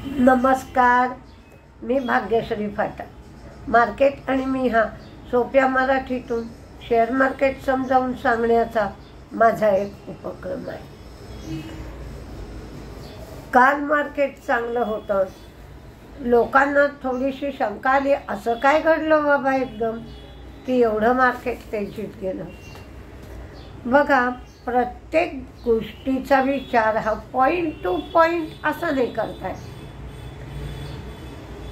नमस्कार, मी भाग्यश्री फाटक. मार्केट आणि मी हा सोप्या मराठीतून शेअर मार्केट समजावून सांगण्याचा माझा एक उपक्रम आहे. काल मार्केट चांगलं होतं. लोकांना थोडीशी शंका आली, असं काय घडलं बाबा एकदम की एवढं मार्केट तेजीत गेलं. बघा, प्रत्येक गोष्टीचा विचार हा पॉइंट टू पॉइंट असं नाही करताय.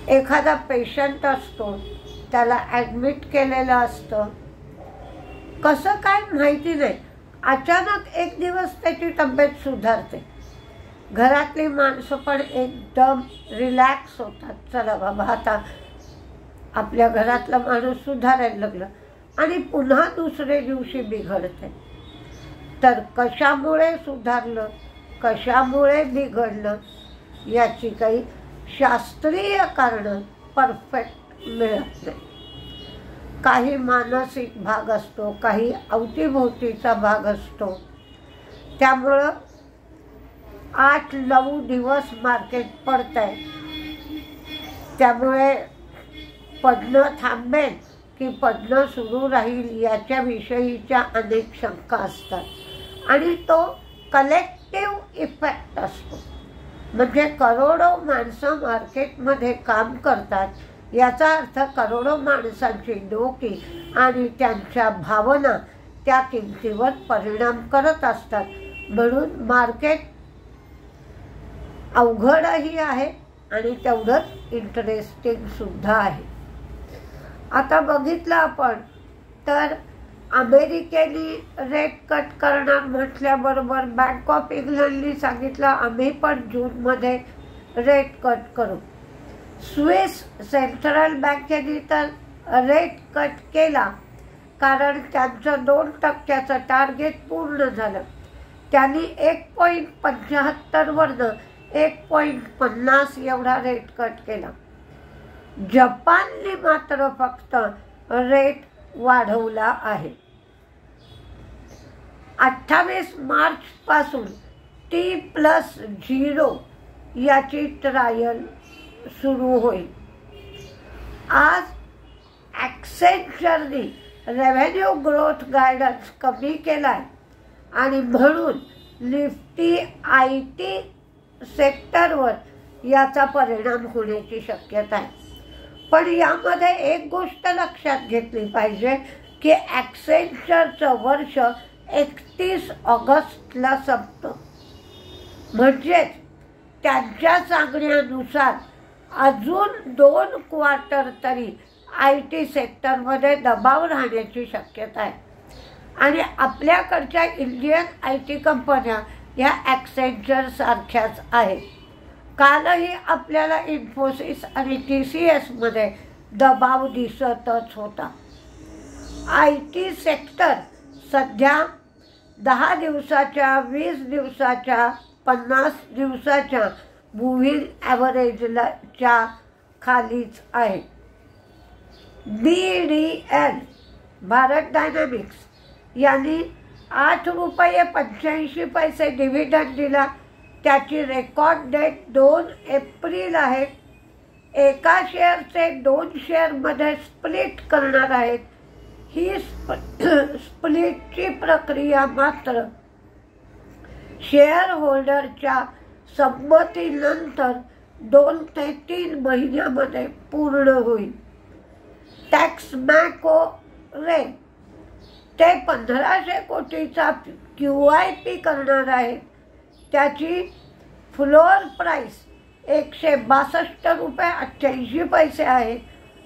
एखादा पेशंट असतो, त्याला ॲडमिट केलेलं असतं, कसं काय माहिती नाही, अचानक एक दिवस त्याची तब्येत सुधारते. घरातली माणसं पण एकदम रिलॅक्स होतात, चला बाबा आता आपल्या घरातला माणूस सुधारायला लागलं, आणि पुन्हा दुसरे दिवशी बिघडते. तर कशामुळे सुधारलं, कशामुळे बिघडलं याची काही शास्त्रीय कारण परफेक्ट मिळत नाही. काही मानसिक भाग असतो, काही अवतीभोवतीचा भाग असतो. त्यामुळं 8-9 दिवस मार्केट पडतंय, त्यामुळे पडणं थांबेल की पडणं सुरू राहील याच्याविषयीच्या अनेक शंका असतात, आणि तो कलेक्टिव्ह इफेक्ट असतो. म्हणजे करोडो माणसं मार्केटमध्ये काम करतात, याचा अर्थ करोडो माणसांची डोकी आणि त्यांच्या भावना त्या किमतीवर परिणाम करत असतात. म्हणून मार्केट अवघडही आहे आणि तेवढंच इंटरेस्टिंग सुद्धा आहे. आता बघितलं आपण तर अमेरिकेने रेट कट करणार म्हटल्याबरोबर बँक ऑफ इंग्लंडने सांगितलं आम्ही पण जूनमध्ये रेट कट करू. स्विस सेंट्रल बँकेने तर रेट कट केला, कारण त्यांचं 2% टार्गेट पूर्ण झालं. त्यांनी 1.75 वरनं 1.50 एवढा रेट कट केला. जपानने मात्र फक्त रेट वाढवला आहे. 28 मार्च पासून T+0 याची ट्रायल सुरू होईल. आज ॲक्सेंचरने रेव्हेन्यू ग्रोथ गायडन्स कमी केलाय, आणि म्हणून निफ्टी IT सेक्टरवर याचा परिणाम होण्याची शक्यता आहे. पण यामध्ये एक गोष्ट लक्षात घेतली पाहिजे की ॲक्सेंचरचं वर्ष 31 ऑगस्टला संपतं. म्हणजेच त्यांच्या सांगण्यानुसार अजून 2 क्वार्टर तरी IT सेक्टरमध्ये दबाव राहण्याची शक्यता आहे. आणि आपल्याकडच्या इंडियन IT कंपन्या ह्या ॲक्सेंचर सारख्याच आहेत. कालही आपल्याला इन्फोसिस आणि TCS मध्ये दबाव दिसतच होता. IT सेक्टर सध्या 10 दिवसाच्या, 20 दिवसाच्या, 50 दिवसाच्या मूव्हिंग ॲव्हरेजच्या खालीच आहे. BDL भारत डायनामिक्स यांनी ₹8.85 डिव्हिडंड दिला. त्याची रेकॉर्ड डेट 2 एप्रिल आहे. एका शेअरचे 2 शेअरमध्ये स्प्लिट करणार आहेत. ही स्प्लिटची प्रक्रिया मात्र शेअर होल्डरच्या संमतीनंतर 2 ते 3 महिन्यामध्ये पूर्ण होईल. टॅक्समॅको रे ते 1500 कोटीचा QIP करणार आहे. त्याची फ्लोअर प्राईस ₹162.88 आहे.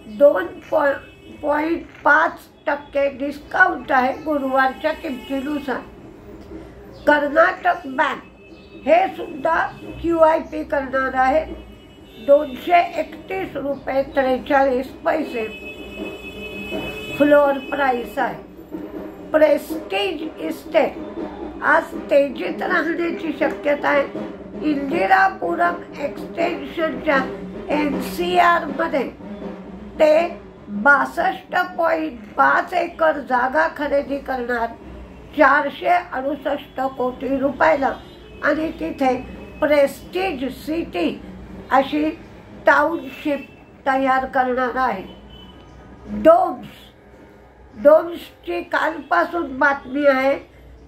2.5% डिस्काउंट आहे गुरुवारच्या किमतीनुसार. कर्नाटक बँक हे सुद्धा QIP करणार आहे. ₹231.43 फ्लोअर प्राईस आहे. प्रेस्टीज इस्टेट आज तेजीत राहण्याची शक्यता आहे. इंदिरापुरम एक्सटेन्शनच्या NCR मध्ये ते 62.5 एकर जागा खरेदी करणार ₹468 कोटी, आणि तिथे प्रेस्टीज सिटी अशी टाउनशिप तयार करणार आहे. डोम्सची कालपासून बातमी आहे.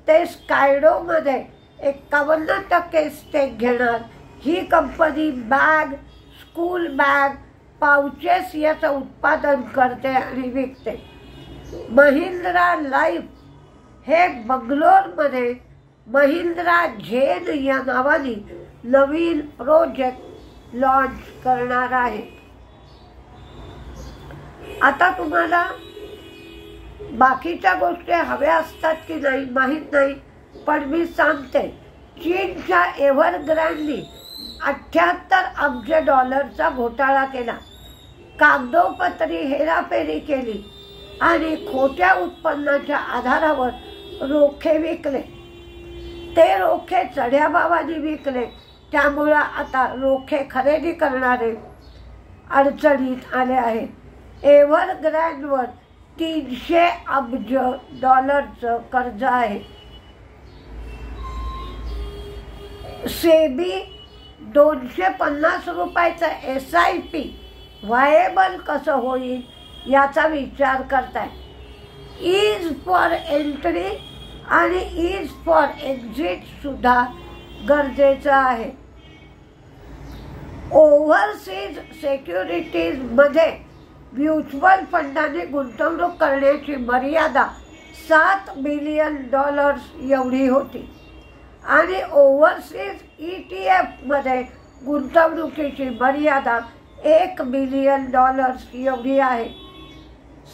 ते स्कायडोमध्ये 51% स्टेक घेणार. ही company bag, school bag, pouches याचं उत्पादन करते आणि विकते. महिंद्रा लाईफ हे बंगलोरमध्ये महिंद्रा झेन या नावाने नवीन प्रोजेक्ट लॉन्च करणार आहे. आता तुम्हाला बाकीच्या गोष्टी हव्या असतात की नाही माहीत नाही, पण मी सांगते. चीनच्या एव्हरग्रँडनी 78 अब्ज डॉलरचा घोटाळा केला, कागदोपत्री हेराफेरी केली आणि खोट्या उत्पन्नाच्या आधारावर रोखे विकले. ते रोखे चढ्या भावाने विकले, त्यामुळे आता रोखे खरेदी करणारे अडचणीत आले आहेत. एव्हरग्रँडवर 300 अब्ज डॉलरचं कर्ज आहे. सेबी 250 रुपयाचं SIP व्हायबल कसं होईल याचा विचार करताय. ईज फॉर एंट्री आणि ईज फॉर एक्झिट सुद्धा गरजेचं आहे. ओव्हरसीज सिक्युरिटीजमध्ये म्युच्युअल फंडाने गुंतवणूक करण्याची मर्यादा $7 बिलियन एवढी होती आणि ओव्हरसीज ETF मध्ये गुंतवणुकीची मर्यादा $1 बिलियन एवढी आहे.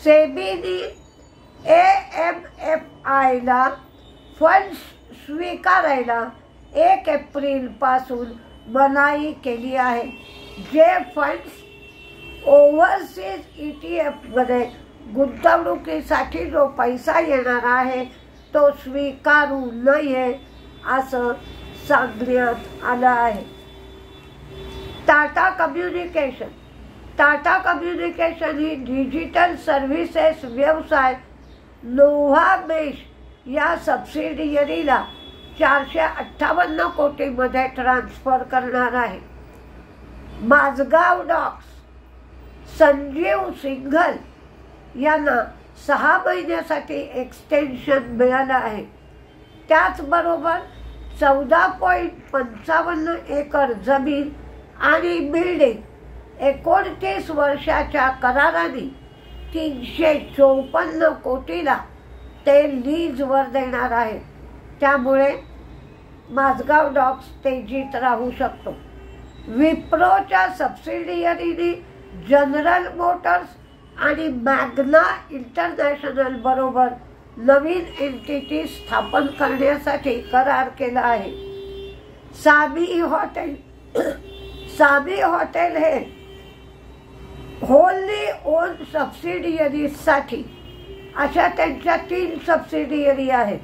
सेबीने AMFIला फंड्स स्वीकारायला 1 एप्रिलपासून मनाई केली आहे. जे फंड्स ओव्हरसीज ETF गुंतवणुकीसाठी जो पैसा येणार आहे तो स्वीकारू नये असं सांगण्यात आलं आहे. टाटा कम्युनिकेशन ही डिजिटल सर्व्हिसेस व्यवसाय नोव्हामेश या सबसिडियरीला 458 कोटीमध्ये ट्रान्सफर करणार आहे. माझगाव डॉक्स संजीव सिंघल यांना 6 महिन्यासाठी एक्सटेन्शन मिळालं आहे. त्याचबरोबर 14.55 एकर जमीन आणि बिल्डिंग 29 वर्षाच्या कराराने 354 कोटीला ते लीजवर देणार आहे. त्यामुळे माझगाव डॉक्स तेजीत राहू शकतो. विप्रोच्या सबसिडियरीने जनरल मोटर्स आणि मॅग्ना इंटरनॅशनल बरोबर नवीन एंटिटी स्थापन करण्यासाठी करार केला आहे. सामी हॉटेल हे होलली ओन सबसिडियरीजसाठी अशा त्यांच्या 3 सबसिडियरी आहेत.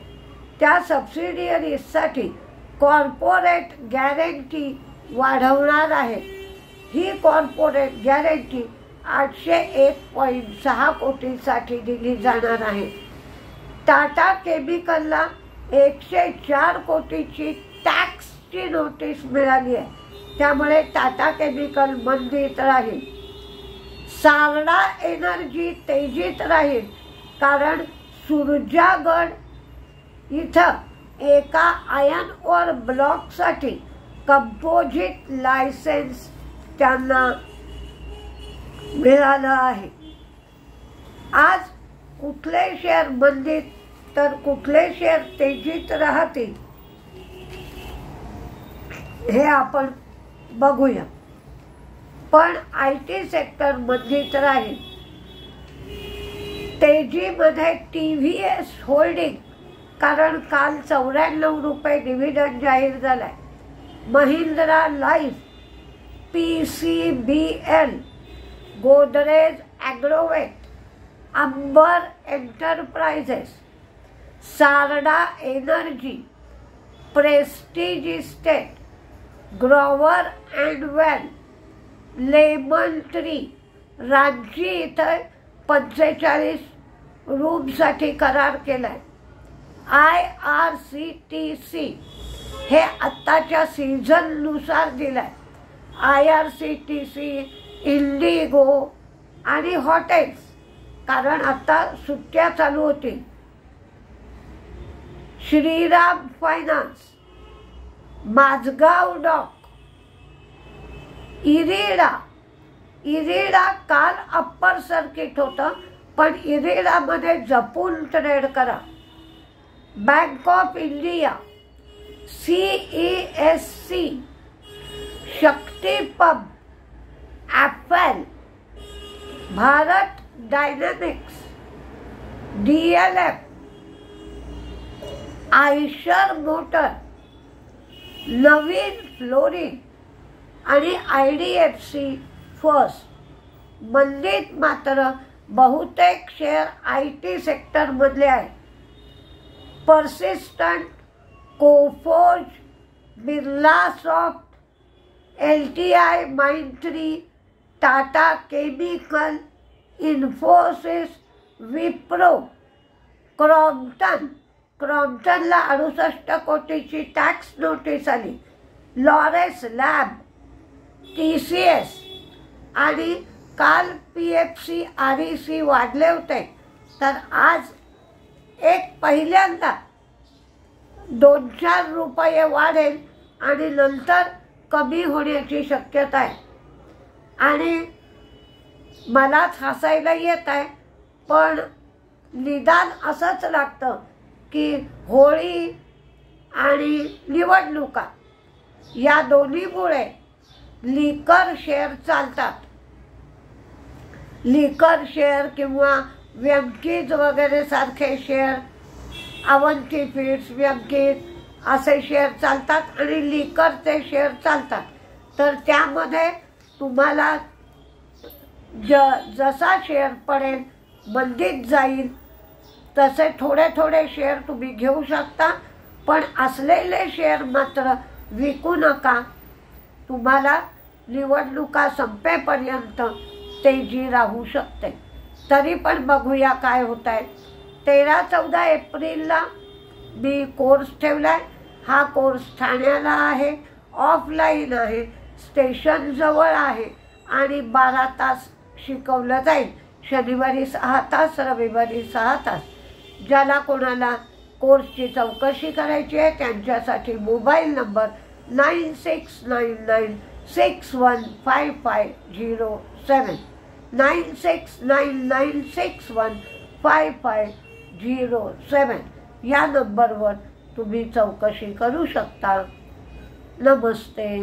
त्या सबसिडियरीजसाठी कॉर्पोरेट गॅरंटी वाढवणार आहे. ही कॉर्पोरेट गॅरंटी 801.6 कोटीसाठी दिली जाणार आहे. टाटा केमिकलला 104 कोटीची टॅक्सची नोटीस मिळाली आहे. त्यामुळे टाटा केमिकल मंदीत राहील. सारडा एनर्जी तेजीत राहील, कारण सुरजागड इथं एका आयन ओर ब्लॉकसाठी कंपोजिट लायसेन्स त्यांना मिळालं आहे. आज कुठले शेअर मंदीत तर कुठले शेअर तेजीत राहतील हे आपण बघूया. पण IT सेक्टर मंदीत राहील. तेजीमध्ये TVS होल्डिंग, कारण काल 94 रुपये डिव्हिडंड जाहीर झालाय. Mahindra Life, PCBL, Godrej Agrovet, Amber Enterprises, Sarda Energy, Prestige Estate, Grauer and Weil, Lemon Tree, Ranchi इथं 45 रूमसाठी करार केलाय. IRCTC हे आत्ताच्या सीझननुसार दिलाय. IRCTC, इंडिगो आणि हॉटेल्स, कारण आता सुट्ट्या चालू होतील, श्रीराम फायनान्स, माझगाव डॉक, इरिडा काल अप्पर सर्किट होतं, पण इरिडामध्ये जपून ट्रेड करा. Bank of India, CESC, Shakti pump, Apple, Bharat dynamics, DLF, Eicher motor, Navin fluorine आणि IDFC फर्स्ट. मंदीत मात्र बहुतेक शेअर IT सेक्टरमधले आहेत. Persistent, Coforge, Birlasoft, LTI Mindtree, Tata chemical, Infosys, Wipro, क्रॉम्प्टनला 68 कोटीची टॅक्स नोटीस आली. लॉरेस लॅब, TCS आणि काल PFC, REC वाढले होते, तर आज एक पहिल्यांदा 2-4 रुपये वाढेल आणि नंतर कमी होण्याची शक्यता आहे. आणि मलाच हसायला येत आहे, पण निदान असंच लागतं की होळी आणि निवडणुका या दोन्हीमुळे लिकर शेअर चालतात. लिकर शेअर किंवा व्यंकीज वगैरे सारखे शेअर, अवंती फीड्स, व्यंकीज असे शेअर चालतात आणि लिकरचे शेअर चालतात. तर त्यामध्ये तुम्हाला जसा शेअर पडेल, मंदीत जाईल, तसे थोडे थोडे शेअर तुम्ही घेऊ शकता, पण असलेले शेअर मात्र विकू नका. तुम्हाला निवडणुका संपेपर्यंत तेजी राहू शकते. तरी पण बघूया काय होत आहे. 13-14 एप्रिलला मी कोर्स ठेवलाय. हा कोर्स ठाण्याला आहे, ऑफलाईन आहे, स्टेशन जवळ आहे आणि 12 तास शिकवलं जाईल. शनिवारी 6 तास, रविवारी 6 तास. ज्याला कोणाला कोर्सची चौकशी करायची आहे त्यांच्यासाठी मोबाईल नंबर 9699615507, 9699615507 या नंबरवर तुम्ही चौकशी करू शकता. नमस्ते.